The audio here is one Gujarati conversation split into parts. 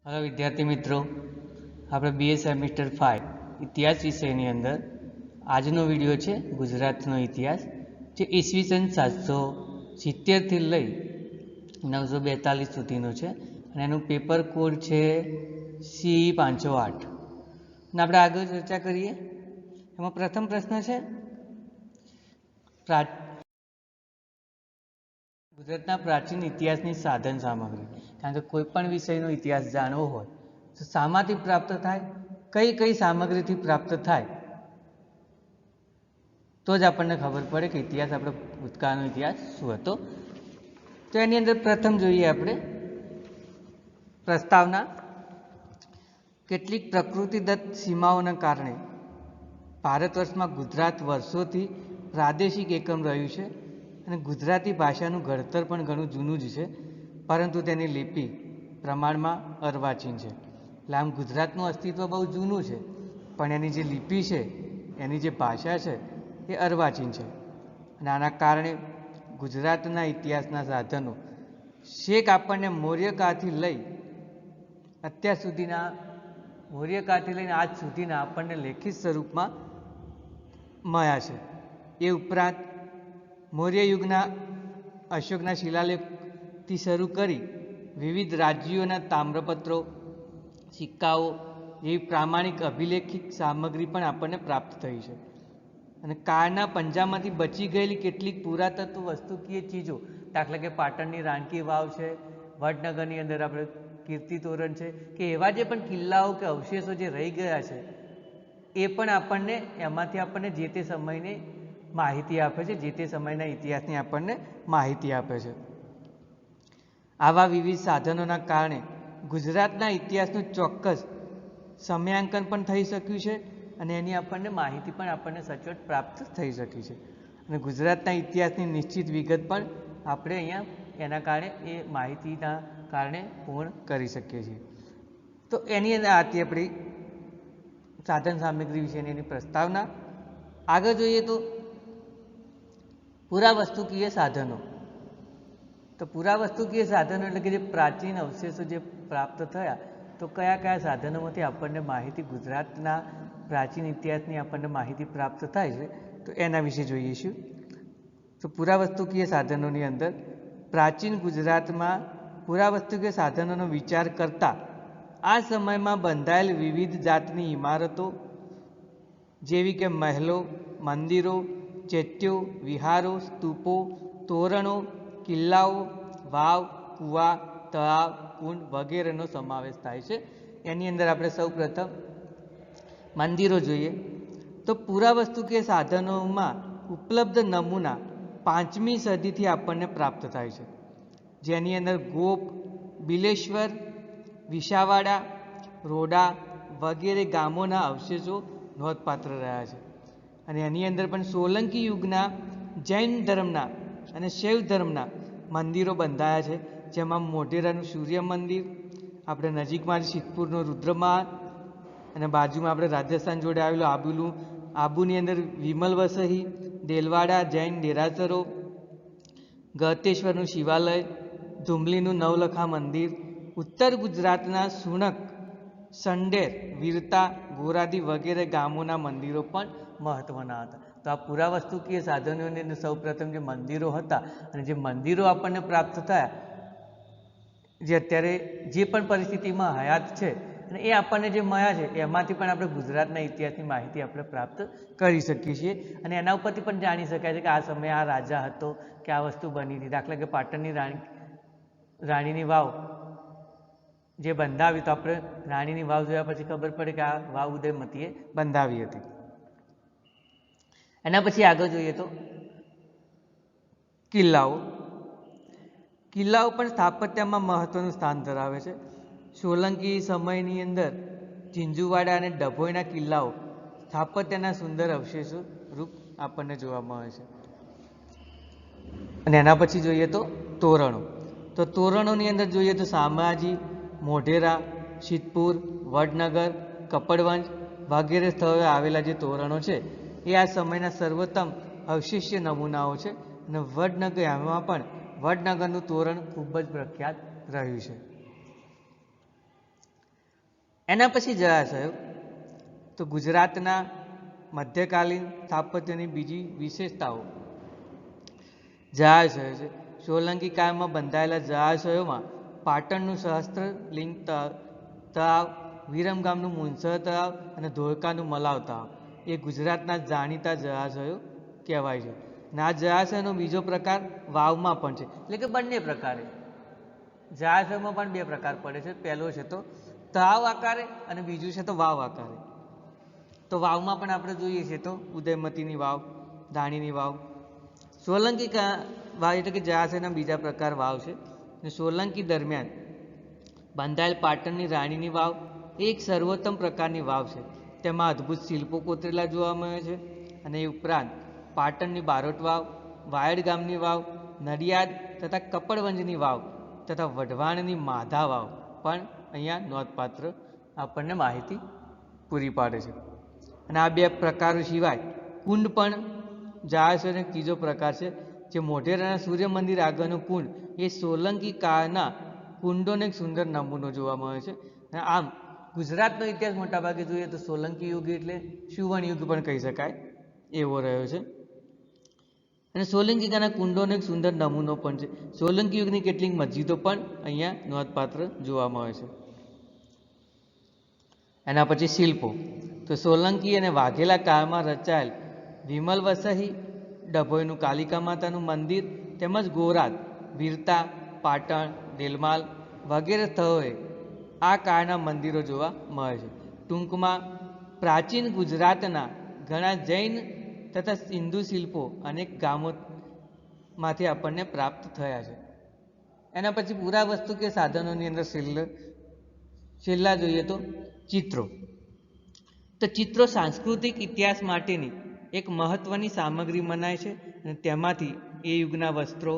हेलो विद्यार्थी मित्रों, આપણે બીએ સેમિસ્ટર 5 ઇતિહાસ વિષયની અંદર આજનો વિડીયો છે ગુજરાતનો ઇતિહાસ, જે ઈસવીસન 770થી લઈ 942 સુધીનો છે અને એનું પેપર કોડ છે સી 508 અને આપણે આગળ ચર્ચા કરીએ. એમાં પ્રથમ પ્રશ્ન છે ગુજરાતના પ્રાચીન ઇતિહાસની સાધન સામગ્રી. કારણ કે કોઈ પણ વિષયનો ઇતિહાસ જાણવો હોય તો શામાંથી પ્રાપ્ત થાય, કઈ કઈ સામગ્રીથી પ્રાપ્ત થાય, તો જ આપણને ખબર પડે કે ઇતિહાસ આપણો ભૂતકાળનો ઇતિહાસ શું હતો. તો એની અંદર પ્રથમ જોઈએ આપણે પ્રસ્તાવના. કેટલીક પ્રકૃતિદત્ત સીમાઓના કારણે ભારત વર્ષમાં ગુજરાત વર્ષોથી પ્રાદેશિક એકમ રહ્યું છે અને ગુજરાતી ભાષાનું ઘડતર પણ ઘણું જૂનું જ છે, પરંતુ તેની લિપિ પ્રમાણમાં અર્વાચીન છે. એટલે આમ ગુજરાતનું અસ્તિત્વ બહુ જૂનું છે, પણ એની જે લિપિ છે, એની જે ભાષા છે એ અર્વાચીન છે. અને આના કારણે ગુજરાતના ઇતિહાસના સાધનો છેક આપણને મૌર્યકાળથી લઈ અત્યાર સુધીના મૌર્યકાળથી લઈને આજ સુધીના આપણને લેખિત સ્વરૂપમાં મળ્યા છે. એ ઉપરાંત મૌર્ય યુગના અશોકના શિલાલેખથી શરૂ કરી વિવિધ રાજ્યોના તામ્રપત્રો, સિક્કાઓ જેવી પ્રામાણિક અભિલેખિત સામગ્રી પણ આપણને પ્રાપ્ત થઈ છે. અને કાળના પંજામાંથી બચી ગયેલી કેટલીક પુરાતત્વ વસ્તુકીય ચીજો, દાખલા કે પાટણની રાણકી વાવ છે, વડનગરની અંદર આપણે કીર્તિ તોરણ છે, કે એવા જે પણ કિલ્લાઓ કે અવશેષો જે રહી ગયા છે એ પણ આપણને એમાંથી આપણને જે તે સમયની માહિતી આપે છે, જે તે સમયના ઇતિહાસની આપણને માહિતી આપે છે. આવા વિવિધ સાધનોના કારણે ગુજરાતના ઇતિહાસનું ચોક્કસ સમયાંકન પણ થઈ શક્યું છે અને એની આપણને માહિતી પણ આપણને સચોટ પ્રાપ્ત થઈ શકી છે. અને ગુજરાતના ઇતિહાસની નિશ્ચિત વિગત પણ આપણે અહીંયા એના કારણે એ માહિતીના કારણે પૂર્ણ કરી શકીએ છીએ. તો એની અંદર આથી આપણી સાધન સામગ્રી વિશેની એની પ્રસ્તાવના. આગળ જોઈએ તો પુરાવસ્તુકીય સાધનો. તો પુરાવસ્તુકીય સાધનો એટલે કે જે પ્રાચીન અવશેષો જે પ્રાપ્ત થયા, તો કયા કયા સાધનોમાંથી આપણને માહિતી ગુજરાતના પ્રાચીન ઇતિહાસની આપણને માહિતી પ્રાપ્ત થાય છે, તો એના વિશે જોઈશું. તો પુરાવસ્તુકીય સાધનોની અંદર પ્રાચીન ગુજરાતમાં પુરાવસ્તુકીય સાધનોનો વિચાર કરતા આ સમયમાં બંધાયેલ વિવિધ જાતની ઇમારતો જેવી કે મહેલો, મંદિરો, ચૈત્યો, વિહારો, સ્તૂપો, તોરણો, કિલ્લાઓ, વાવ, કૂવા, તળાવ, કુંડ વગેરેનો સમાવેશ થાય છે. એની અંદર આપણે સૌ પ્રથમ મંદિરો જોઈએ તો પુરાવસ્તુકીય સાધનોમાં ઉપલબ્ધ નમૂના 5મી સદીથી આપણને પ્રાપ્ત થાય છે, જેની અંદર ગોપ, બિલેશ્વર, વિસાવાડા, રોડા વગેરે ગામોના અવશેષો નોંધપાત્ર રહ્યા છે. અને એની અંદર પણ સોલંકી યુગના જૈન ધર્મના અને શૈવ ધર્મના મંદિરો બંધાયા છે, જેમાં મોઢેરાનું સૂર્ય મંદિર, આપણે નજીકમાં સિદ્ધપુરનો રુદ્રમહાલ અને બાજુમાં આપણે રાજસ્થાન જોડે આવેલું આબુની અંદર વિમલ વસહી, દેલવાડા જૈન દેરાસરો, ગળતેશ્વરનું શિવાલય, ધુમલીનું નવલખા મંદિર, ઉત્તર ગુજરાતના સુણક, સંડેર, વીરતા, ગોરાદી વગેરે ગામોના મંદિરો પણ મહત્વના હતા. તો આ પુરાવસ્તુકીય સાધનોની અંદર સૌ પ્રથમ જે મંદિરો હતા અને જે મંદિરો આપણને પ્રાપ્ત થયા, જે અત્યારે જે પણ પરિસ્થિતિમાં હયાત છે, અને એ આપણને જે મળ્યા છે એમાંથી પણ આપણે ગુજરાતના ઇતિહાસની માહિતી આપણે પ્રાપ્ત કરી શકીએ છીએ. અને એના ઉપરથી પણ જાણી શકાય છે કે આ સમયે આ રાજા હતો કે આ વસ્તુ બની હતી. દાખલા કે પાટણની રાણીની વાવ જે બંધાવી, તો આપણે રાણીની વાવ જોયા પછી ખબર પડે કે આ વાવ ઉદયમતીએ બંધાવી હતી. એના પછી આગળ જોઈએ તો કિલ્લાઓ. કિલ્લાઓ પણ સ્થાપત્યમાં મહત્વનું સ્થાન ધરાવે છે. સોલંકી સમયની અંદર ઝીંઝુવાડા અને ડભોઈના કિલ્લાઓ સ્થાપત્યના સુંદર અવશેષો રૂપ આપણને જોવા મળે છે. અને એના પછી જોઈએ તો તોરણો. તો તોરણોની અંદર જોઈએ તો શામળાજી, મોઢેરા, સિદ્ધપુર, વડનગર, કપડવંજ વગેરે સ્થળોએ આવેલા જે તોરણો છે એ આ સમયના સર્વોત્તમ અવશેષ્ય નમૂનાઓ છે. અને વડનગર, એમાં પણ વડનગરનું તોરણ ખૂબ જ પ્રખ્યાત રહ્યું છે. એના પછી જળાશયો, તો ગુજરાતના મધ્યકાલીન સ્થાપત્યની બીજી વિશેષતાઓ જળાશયો છે. સોલંકી કાળમાં બંધાયેલા જળાશયોમાં પાટણનું સહસ્ત્રલિંગ તળાવ, વિરમગામનું મુનસર તળાવ અને ધોળકાનું મલાવ તળાવ એ ગુજરાતના જાણીતા જળાશયો કહેવાય છે. અને આ જળાશયનો બીજો પ્રકાર વાવમાં પણ છે, એટલે કે બંને પ્રકારે જળાશયમાં પણ બે પ્રકાર પડે છે. પહેલો છે તો તળાવ આકારે અને બીજું છે તો વાવ આકારે. તો વાવમાં પણ આપણે જોઈએ છીએ તો ઉદયમતીની વાવ, ધાણીની વાવ. સોલંકી વાવ એટલે કે જળાશયના બીજા પ્રકાર વાવ છે. અને સોલંકી દરમિયાન બંધાયેલ પાટણની રાણીની વાવ એ એક સર્વોત્તમ પ્રકારની વાવ છે. તેમાં અદ્ભુત શિલ્પો કોતરેલા જોવા મળે છે. અને એ ઉપરાંત પાટણની બારોટ વાવ, વાયડ ગામની વાવ, નડિયાદ તથા કપડવંજની વાવ તથા વઢવાણની માધા વાવ પણ અહીંયા નોંધપાત્ર આપણને માહિતી પૂરી પાડે છે. અને આ બે પ્રકારો સિવાય કુંડ પણ જળાશયનો ત્રીજો પ્રકાર છે. જે મોઢેરાના સૂર્ય મંદિર આગળનું કુંડ એ સોલંકી કાળના કુંડોનો એક સુંદર નમૂનો જોવા મળે છે. અને આમ ગુજરાતનો ઇતિહાસ મોટાભાગે જોઈએ તો સોલંકી યુગ એટલે સુવર્ણ યુગ પણ કહી શકાય એવો રહ્યો છે. અને સોલંકી કાળના કુંડોનો એક સુંદર નમૂનો પણ છે. સોલંકી યુગની કેટલીક મસ્જિદો પણ અહીંયા નોંધપાત્ર જોવા મળે છે. એના પછી શિલ્પો, તો સોલંકી અને વાઘેલા કાળમાં રચાયેલ વિમલ વસહી, ડભોઈનું કાલિકા માતાનું મંદિર તેમજ ગોરાત, વીરતા, પાટણ, દેલમાલ વગેરે સ્થળોએ આ કાળના મંદિરો જોવા મળે છે. ટૂંકમાં પ્રાચીન ગુજરાતના ઘણા જૈન તથા સિંધુ શિલ્પો અનેક ગામોમાંથી આપણને પ્રાપ્ત થયા છે. એના પછી પુરાવસ્તુ કે સાધનોની અંદર છેલ્લા જોઈએ તો ચિત્રો. તો ચિત્રો સાંસ્કૃતિક ઇતિહાસ માટેની એક મહત્વની સામગ્રી મનાય છે. અને તેમાંથી એ યુગના વસ્ત્રો,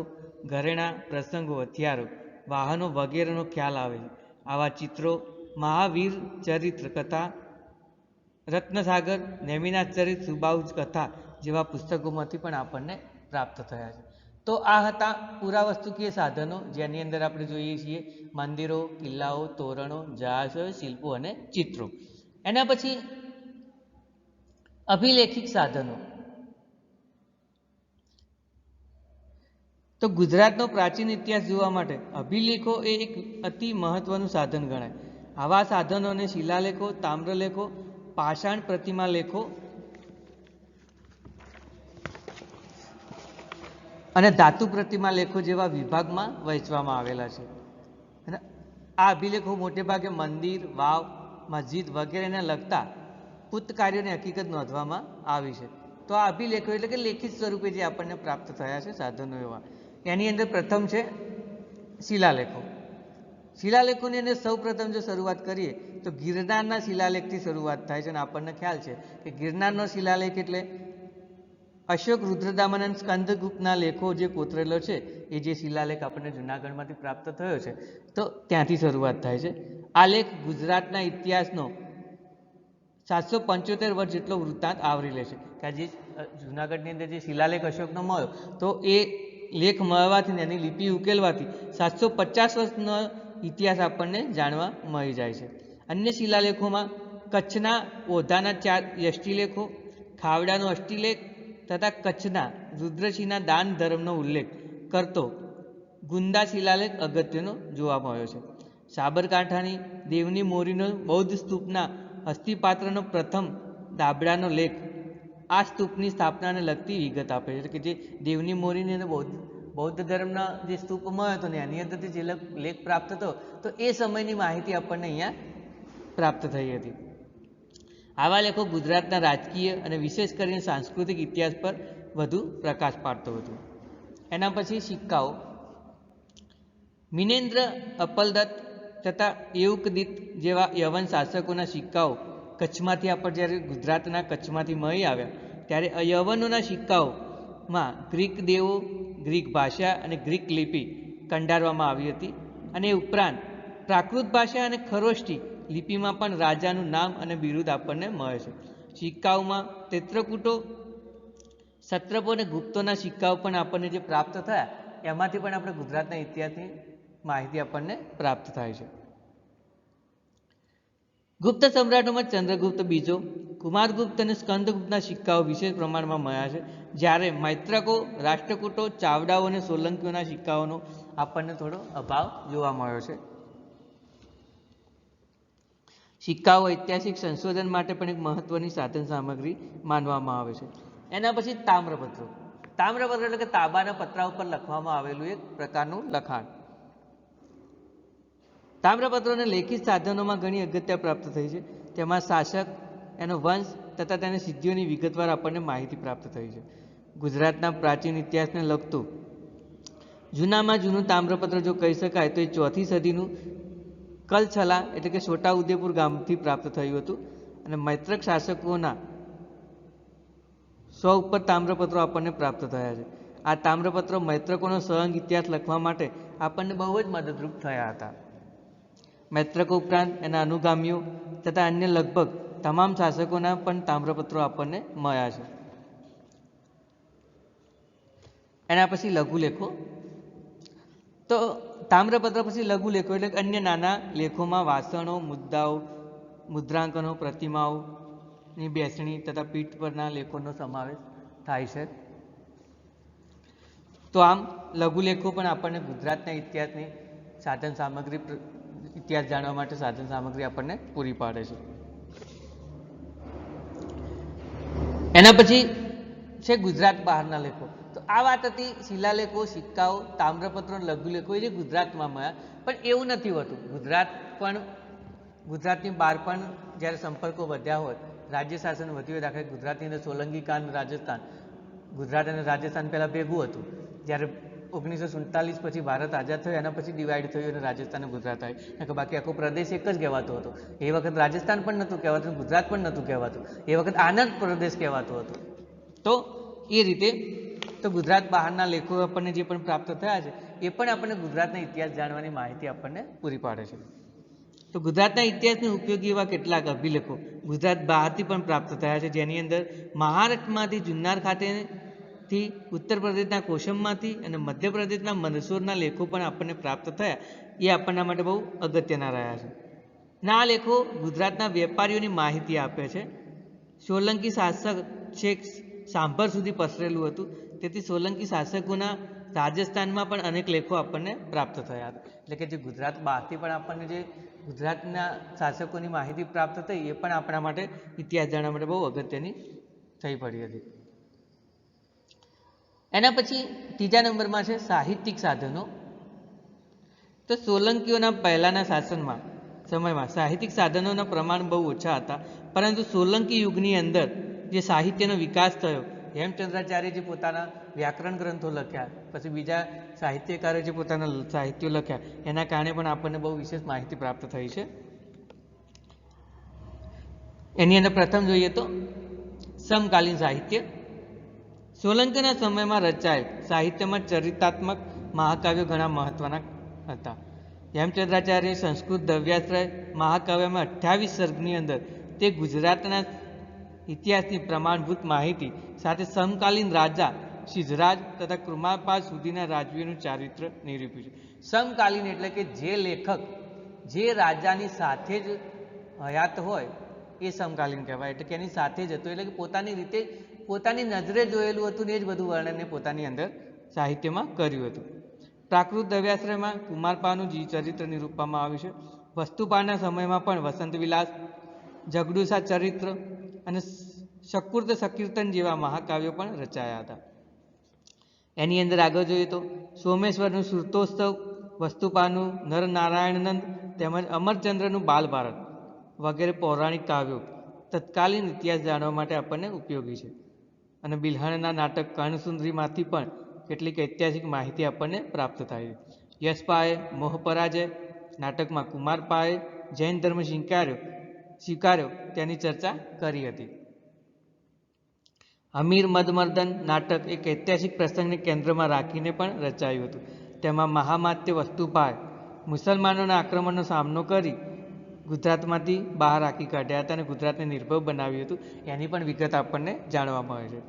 ઘરેણાં, પ્રસંગો, હથિયારો, વાહનો વગેરેનો ખ્યાલ આવે છે. આવા ચિત્રો મહાવીર ચરિત્ર કથા, રત્નસાગર, નેમિનાથ ચરિત, સુબાહુજ કથા જેવા પુસ્તકોમાંથી પણ આપણને પ્રાપ્ત થયા છે. તો આ હતા પુરાવસ્તુકીય સાધનો, જેની અંદર આપણે જોઈએ છીએ મંદિરો, કિલ્લાઓ, તોરણો, જળાશયો, શિલ્પો અને ચિત્રો. એના પછી અભિલેખિત સાધનો. તો ગુજરાતનો પ્રાચીન ઇતિહાસ જોવા માટે અભિલેખો એ એક અતિ મહત્વનું સાધન ગણાય. આવા સાધનોને શિલાલેખો, તામ્રલેખો, પાષાણ પ્રતિમા લેખો અને ધાતુ પ્રતિમા લેખો જેવા વિભાગમાં વહેંચવામાં આવેલા છે. અને આ અભિલેખો મોટે ભાગે મંદિર, વાવ, મસ્જિદ વગેરેને લગતા પુત કાર્યોની હકીકત નોંધવામાં આવી છે. તો આ અભિલેખો એટલે કે લેખિત સ્વરૂપે જે આપણને પ્રાપ્ત થયા છે સાધનો એવા. એની અંદર પ્રથમ છે શિલાલેખો. શિલાલેખોની અંદર સૌ પ્રથમ જો શરૂઆત કરીએ તો ગિરનારના શિલાલેખથી શરૂઆત થાય છે. અને આપણને ખ્યાલ છે કે ગિરનારનો શિલાલેખ એટલે અશોક, રુદ્રદામાનંદ, સ્કંદગુપ્તના લેખો જે કોતરેલો છે એ જે શિલાલેખ આપણને જૂનાગઢમાંથી પ્રાપ્ત થયો છે તો ત્યાંથી શરૂઆત થાય છે. આ લેખ ગુજરાતના ઇતિહાસનો 775 વર્ષ જેટલો વૃત્તાંત આવરી લે છે. કે જે જૂનાગઢની અંદર જે શિલાલેખ અશોકનો મળ્યો તો એ લેખ મળવાથી એની લિપિ ઉકેલવાથી 750 વર્ષનો ઇતિહાસ આપણને જાણવા મળી જાય છે. અન્ય શિલાલેખોમાં કચ્છના ઓધાના 4 યષ્ટિલેખો, ખાવડાનો અષ્ટિલેખ તથા કચ્છના રુદ્રસિંહના દાન ધર્મનો ઉલ્લેખ કરતો ગુંદા શિલાલેખ અગત્યનો જોવા મળ્યો છે. સાબરકાંઠાની દેવની મોરીનો બૌદ્ધ સ્તૂપના અસ્થિપાત્રનો પ્રથમ દાબડાનો લેખ આ સ્તૂપની સ્થાપનાને લગતી વિગત આપે છે. કે જે દેવની મોરીની અંદર બૌદ્ધ ધર્મના જે સ્તૂપ મળ્યો હતો ને એની અંદરથી જે લેખ પ્રાપ્ત થતો તો એ સમયની માહિતી આપણને અહીંયા પ્રાપ્ત થઈ હતી. આવા લેખો ગુજરાતના રાજકીય અને વિશેષ કરીને સાંસ્કૃતિક ઇતિહાસ પર વધુ પ્રકાશ પાડતો હતો. એના પછી સિક્કાઓ. મિનેન્દ્ર, અપલદત્ત તથા એવુકદિત જેવા યવન શાસકોના સિક્કાઓ કચ્છમાંથી આપણે જ્યારે ગુજરાતના કચ્છમાંથી મળી આવ્યા ત્યારે યવનોના સિક્કાઓમાં ગ્રીક દેવો, ગ્રીક ભાષા અને ગ્રીક લિપિ કંડારવામાં આવી હતી. અને એ ઉપરાંત પ્રાકૃત ભાષા અને ખરોષ્ઠી લિપિમાં પણ રાજાનું નામ અને બિરુદ આપણને મળે છે. સિક્કાઓમાં ચિત્રકૂટો, સત્રપો અને ગુપ્તોના સિક્કાઓ પણ આપણને જે પ્રાપ્ત થયા એમાંથી પણ આપણે ગુજરાતના ઇતિહાસની માહિતી આપણને પ્રાપ્ત થાય છે. ગુપ્ત સમ્રાટોમાં ચંદ્રગુપ્ત બીજો, કુમારગુપ્ત અને સ્કંદગુપ્તના સિક્કાઓ વિશેષ પ્રમાણમાં મળ્યા છે, જ્યારે મૈત્રકો, રાષ્ટ્રકૂટો, ચાવડાઓ અને સોલંકીઓના સિક્કાઓનો આપણને થોડો અભાવ જોવા મળ્યો છે. સિક્કાઓ ઐતિહાસિક સંશોધન માટે પણ એક મહત્વની સાધન સામગ્રી માનવામાં આવે છે. એના પછી તામ્રપત્રો. તામ્રપત્ર એટલે કે તાંબાના પતરા ઉપર લખવામાં આવેલું એક પ્રકારનું લખાણ. તામ્રપત્રોને લેખિત સાધનોમાં ઘણી અગત્ય પ્રાપ્ત થઈ છે. તેમાં શાસક, એનો વંશ તથા તેની સિદ્ધિઓની વિગતવાર આપણને માહિતી પ્રાપ્ત થઈ છે. ગુજરાતના પ્રાચીન ઇતિહાસને લગતું જૂનામાં જૂનું તામ્રપત્ર જો કહી શકાય તો એ 4મી સદીનું કલછલા એટલે કે છોટાઉદેપુર ગામથી પ્રાપ્ત થયું હતું. અને મૈત્રક શાસકોના 100 ઉપર તામ્રપત્રો આપણને પ્રાપ્ત થયા છે. આ તામ્રપત્રો મૈત્રકોનો સહંગ ઇતિહાસ લખવા માટે આપણને બહુ જ મદદરૂપ થયા હતા. મૈત્રકો ઉપરાંત એના અનુગામીઓ તથા અન્ય લગભગ તમામ શાસકોના પણ તામ્રપત્રો આપણને મળ્યા છે. એના પછી લઘુલેખો. તો તામ્રપત્ર પછી લઘુલેખો એટલે અન્ય નાના લેખોમાં વાસણો, મુદ્દાઓ, મુદ્રાંકનો, પ્રતિમાઓની બેસણી તથા પીઠ પરના લેખોનો સમાવેશ થાય છે. તો આમ લઘુલેખો પણ આપણને ગુજરાતના ઇતિહાસની સાધન સામગ્રી, ઇતિહાસ જાણવા માટે સાધન સામગ્રી આપણને પૂરી પાડે છે. એના પછી છે ગુજરાત બહારના લેખો. તો આ વાત હતી શિલાલેખો, સિક્કાઓ, તામ્રપત્રો, લઘુલેખો એ જે ગુજરાતમાં મળ્યા, પણ એવું નથી હોતું. ગુજરાતની બહાર પણ જ્યારે સંપર્કો વધ્યા હોય, રાજ્ય શાસન વધ્યું હોય, દાખલા ગુજરાતની અંદર સોલંકી કાળ, રાજસ્થાન, ગુજરાત અને રાજસ્થાન પહેલાં ભેગું હતું. જ્યારે 1947 પછી ભારત આઝાદ થયું, એના પછી ડિવાઈડ થયું અને રાજસ્થાન અને ગુજરાત આવ્યું. બાકી આખો પ્રદેશ એક જ કહેવાતો હતો. એ વખત રાજસ્થાન પણ નહોતું કહેવાતું, ગુજરાત પણ નહોતું કહેવાતું. એ વખત આનંદ પ્રદેશ કહેવાતો હતો. તો એ રીતે તો ગુજરાત બહારના લેખો આપણને જે પણ પ્રાપ્ત થયા છે એ પણ આપણને ગુજરાતના ઇતિહાસ જાણવાની માહિતી આપણને પૂરી પાડે છે. તો ગુજરાતના ઇતિહાસને ઉપયોગી એવા કેટલાક અભિલેખો ગુજરાત બહારથી પણ પ્રાપ્ત થયા છે, જેની અંદર મહારાષ્ટ્રમાંથી જુન્નાર ખાતેથી, ઉત્તર પ્રદેશના કોશમમાંથી અને મધ્યપ્રદેશના મંદસોરના લેખો પણ આપણને પ્રાપ્ત થયા. એ આપણના માટે બહુ અગત્યના રહ્યા છે. આ લેખો ગુજરાતના વેપારીઓની માહિતી આપે છે. સોલંકી શાસક છેક સાંભર સુધી પસરેલું હતું, તેથી સોલંકી શાસકોના રાજસ્થાનમાં પણ અનેક લેખો આપણને પ્રાપ્ત થયા હતા. એટલે કે જે ગુજરાત બહારથી પણ આપણને જે ગુજરાતના શાસકોની માહિતી પ્રાપ્ત થઈ, એ પણ આપણા માટે ઇતિહાસ જાણવા માટે બહુ અગત્યની થઈ પડી હતી. એના પછી ત્રીજા નંબરમાં છે સાહિત્યિક સાધનો. તો સોલંકીઓના પહેલાંના સમયમાં સાહિત્યિક સાધનોના પ્રમાણ બહુ ઓછા હતા, પરંતુ સોલંકી યુગની અંદર જે સાહિત્યનો વિકાસ થયો, હેમચંદ્રાચાર્ય જે પોતાના વ્યાકરણ ગ્રંથો લખ્યા, પછી બીજા સાહિત્યકારો જે પોતાના સાહિત્યો લખ્યા, એના કારણે પણ આપણને બહુ વિશેષ માહિતી પ્રાપ્ત થઈ છે. એની અંદર પ્રથમ જોઈએ તો સમકાલીન સાહિત્ય. સોલંકીના સમયમાં રચાયેલ સાહિત્યમાં ચરિતાત્મક મહાકાવ્યો ઘણા મહત્વના હતા. હેમચંદ્રાચાર્ય સંસ્કૃત દ્રવ્યાશ્રય મહાકાવ્યમાં 28 સર્ગની અંદર તે ગુજરાતના ઇતિહાસની પ્રમાણભૂત માહિતી સાથે સમકાલીન રાજા સિદ્ધરાજ તથા કુમારપાલ સુધીના રાજવીઓનું ચારિત્ર નિરૂપ્યું છે. સમકાલીન એટલે કે જે લેખક જે રાજાની સાથે જ હયાત હોય એ સમકાલીન કહેવાય. એટલે કે એની સાથે જ હતો, એટલે કે પોતાની રીતે પોતાની નજરે જોયેલું હતું ને એ જ બધું વર્ણનને પોતાની અંદર સાહિત્યમાં કર્યું હતું. પ્રાકૃત દ્રવ્યાશ્રયમાં કુમારપાલનું ચરિત્ર નિરૂપવામાં આવ્યું છે. વસ્તુપાળના સમયમાં પણ વસંત વિલાસ, જગડુસા ચરિત્ર અને શકુર્ત સંકીર્તન જેવા મહાકાવ્યો પણ રચાયા હતા. એની અંદર આગળ જોઈએ તો સોમેશ્વરનું સુરતોત્સવ, વસ્તુપાનું નરનારાયણનંદ તેમજ અમરચંદ્રનું બાલભારત વગેરે પૌરાણિક કાવ્યો તત્કાલીન ઇતિહાસ જાણવા માટે આપણને ઉપયોગી છે. અને બિલ્હણના નાટક કર્ણસુંદરીમાંથી પણ કેટલીક ઐતિહાસિક માહિતી આપણને પ્રાપ્ત થાય છે. યશપાએ મોહપરાજય નાટકમાં કુમારપાએ જૈન ધર્મ સ્વીકાર્યો તેની ચર્ચા કરી હતી. હમીર મદમર્દન નાટક એક ઐતિહાસિક પ્રસંગને કેન્દ્રમાં રાખીને પણ રચાયું હતું. તેમાં મહામાત્ય વસ્તુપાએ મુસલમાનોના આક્રમણનો સામનો કરી ગુજરાતમાંથી બહાર હાંકી કાઢ્યા હતા અને ગુજરાતને નિર્ભય બનાવ્યું હતું. એની પણ વિગત આપણને જાણવા મળે છે.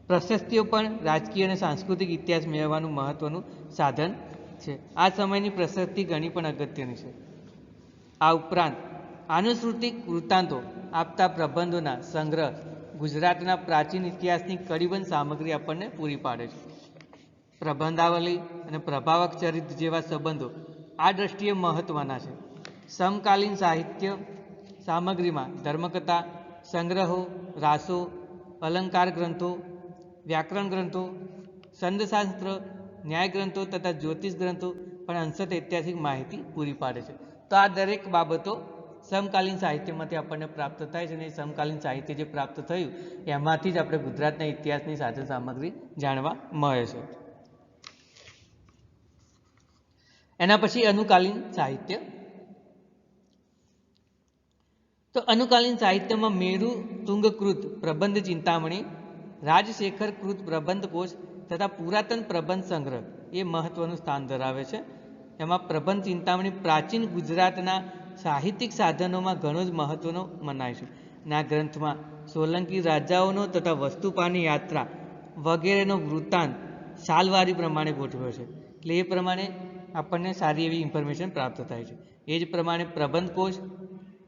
પ્રશસ્તિઓ પણ રાજકીય અને સાંસ્કૃતિક ઇતિહાસ મેળવવાનું મહત્વનું સાધન છે. આ સમયની પ્રશસ્તિ ઘણી પણ અગત્યની છે. આ ઉપરાંત આનુશ્રુતિક વૃત્તાંતો આપતા પ્રબંધોના સંગ્રહ ગુજરાતના પ્રાચીન ઇતિહાસની કડીબંધ સામગ્રી આપણને પૂરી પાડે છે. પ્રબંધાવલી અને પ્રભાવક ચરિત્ર જેવા સંબંધો આ દ્રષ્ટિએ મહત્વના છે. સમકાલીન સાહિત્ય સામગ્રીમાં ધર્મકથા, સંગ્રહો, રાસો, અલંકાર ગ્રંથો, વ્યાકરણ ગ્રંથો, છંદશાસ્ત્ર, ન્યાય ગ્રંથો તથા જ્યોતિષ ગ્રંથો પણ અંશત ઐતિહાસિક માહિતી પૂરી પાડે છે. તો આ દરેક બાબતો સમકાલીન સાહિત્યમાંથી આપણને પ્રાપ્ત થાય છે અને એ સમકાલીન સાહિત્ય જે પ્રાપ્ત થયું એમાંથી જ આપણે ગુજરાતના ઇતિહાસની સાધન સામગ્રી જાણવા મળે છે. એના પછી અનુકાલીન સાહિત્ય. તો અનુકાલીન સાહિત્યમાં મેરુ તુંગકૃત પ્રબંધ ચિંતામણી, રાજશેખર કૃત પ્રબંધ કોશ તથા પુરાતન પ્રબંધ સંગ્રહ એ મહત્વનું સ્થાન ધરાવે છે. એમાં પ્રબંધ ચિંતામણી પ્રાચીન ગુજરાતના સાહિત્યિક સાધનોમાં ઘણો જ મહત્વનો મનાય છે. આ ગ્રંથમાં સોલંકી રાજાઓનો તથા વસ્તુપાની યાત્રા વગેરેનો વૃત્તાંત સાલવારી પ્રમાણે ગોઠવ્યો છે. એટલે એ પ્રમાણે આપણને સારી એવી ઇન્ફોર્મેશન પ્રાપ્ત થાય છે. એ જ પ્રમાણે પ્રબંધ કોશ,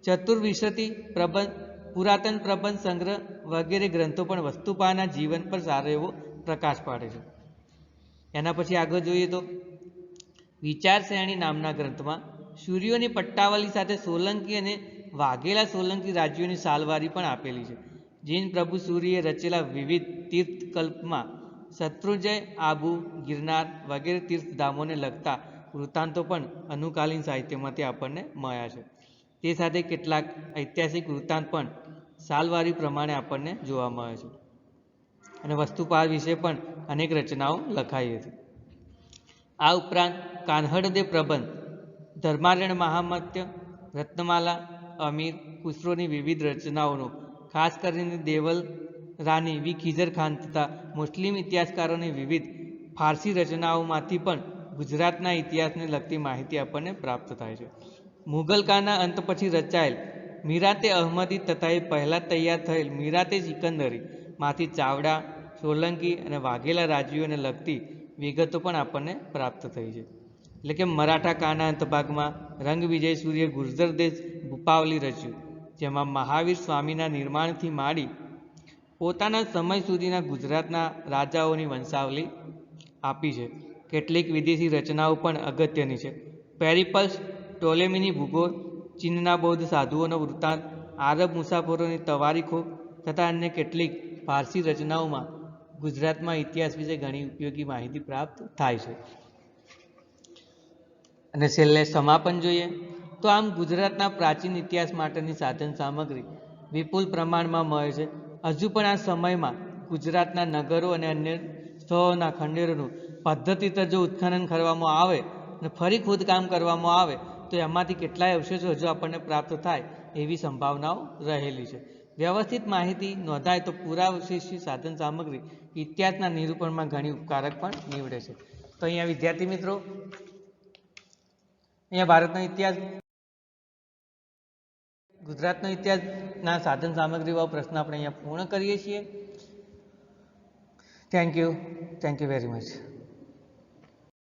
ચતુર્વિશતિ પ્રબંધ, પુરાતન પ્રબંધ સંગ્રહ વગેરે ગ્રંથો પણ વસ્તુપાના જીવન પર સારો એવો પ્રકાશ પાડે છે. એના પછી આગળ જોઈએ તો વિચાર શ્રેણી નામના ગ્રંથમાં સૂર્યોની પટ્ટાવલી સાથે સોલંકી અને વાઘેલા સોલંકી રાજ્યોની સાલવારી પણ આપેલી છે. જૈન પ્રભુ સૂર્યે રચેલા વિવિધ તીર્થકલ્પમાં શત્રુંજય, આબુ, ગિરનાર વગેરે તીર્થધામોને લગતા વૃત્તાંતો પણ અનુકાલીન સાહિત્યમાંથી આપણને મળ્યા છે. તે સાથે કેટલાક ઐતિહાસિક વૃત્તાંત પણ સાલવારી પ્રમાણે આપણને જોવા મળે છે અને વસ્તુપાલ વિશે પણ અનેક રચનાઓ લખાઈ હતી. આ ઉપરાંત કાન્હડદે પ્રબંધ, ધર્મારણ્ય મહામત્ય, રત્નમાલા, અમીર ખુસરોની વિવિધ રચનાઓનો ખાસ કરીને દેવલ રાની વી ખીજર ખાન તથા મુસ્લિમ ઇતિહાસકારોની વિવિધ ફારસી રચનાઓમાંથી પણ ગુજરાતના ઇતિહાસને લગતી માહિતી આપણને પ્રાપ્ત થાય છે. મુગલકાળના અંત પછી રચાયેલ મીરાતે અહમદી તથા એ પહેલાં તૈયાર થયેલ મીરાતે સિકંદરી માંથી ચાવડા, સોલંકી અને વાઘેલા રાજ્યોને લગતી વિગતો પણ આપણને પ્રાપ્ત થઈ છે. એટલે કે મરાઠા કાળના અંતભાગમાં રંગવિજય સૂર્ય ગુર્જર દેશ ભૂપાવલી રચ્યું, જેમાં મહાવીર સ્વામીના નિર્માણથી માંડી પોતાના સમય સુધીના ગુજરાતના રાજાઓની વંશાવલી આપી છે. કેટલીક વિદેશી રચનાઓ પણ અગત્યની છે. પેરિપલ્સ, ટોલેમીની ભૂગોળ, ચીનના બૌદ્ધ સાધુઓનો વૃત્તાંત, આરબ મુસાફરોની તવારીખો તથા અન્ય કેટલીક ફારસી રચનાઓમાં ગુજરાતમાં ઇતિહાસ વિશે ઘણી ઉપયોગી માહિતી પ્રાપ્ત થાય છે. અને છેલ્લે સમાપન જોઈએ તો આમ ગુજરાતના પ્રાચીન ઇતિહાસ માટેની સાધન સામગ્રી વિપુલ પ્રમાણમાં મળે છે. હજુ પણ આ સમયમાં ગુજરાતના નગરો અને અન્ય સ્થળોના ખંડેરોનું પદ્ધતિસર જો ઉત્ખનન કરવામાં આવે અને ફરી ખોદકામ કરવામાં આવે તો એમાંથી કેટલાય અવશેષો હજુ આપણને પ્રાપ્ત થાય એવી સંભાવનાઓ રહેલી છે. વ્યવસ્થિત માહિતી નોંધાય તો પુરાવશેષી સાધન સામગ્રી ઇતિહાસના નિરૂપણમાં ઘણી ઉપકારક પણ નીવડે છે. તો અહીંયા વિદ્યાર્થી મિત્રો, અહીંયા ભારતનો ઇતિહાસ, ગુજરાતનો ઇતિહાસના સાધન સામગ્રી વાળો પ્રશ્ન આપણે અહીંયા પૂર્ણ કરીએ છીએ. Thank you very much.